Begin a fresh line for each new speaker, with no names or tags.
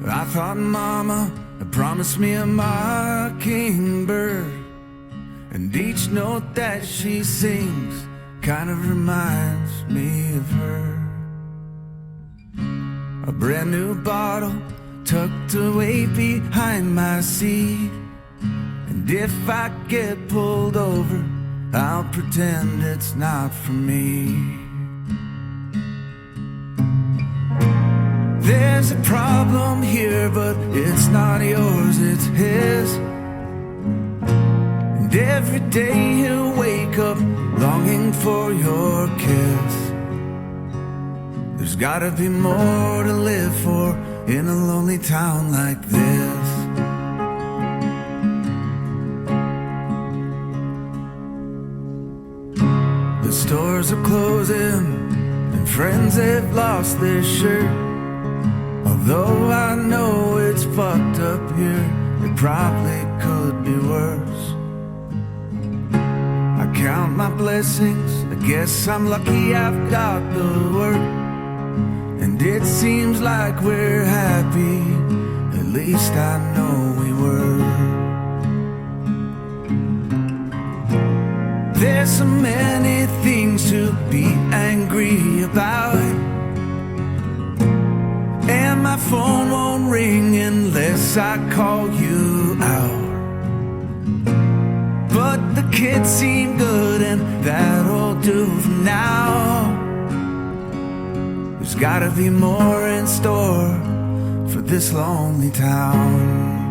I thought Mama had promised me a mockingbird, and each note that she sings kind of reminds me of her. A brand new bottle tucked away behind my seat, and if I get pulled over, I'll pretend it's not for me. There's a problem here, but it's not yours, it's his. And every day he'll wake up longing for your kiss. There's gotta be more to live for in a lonely town like this. The stores are closing and friends have lost their shirt. Although I know it's fucked up here, it probably could be worse. I count my blessings, I guess I'm lucky I've got the work. And it seems like we're happy, at least I know we were. There's so many things to be angry about, and my phone won't ring unless I call you out. But the kids seem good and that'll do for now. There's gotta be more in store for this lonely town.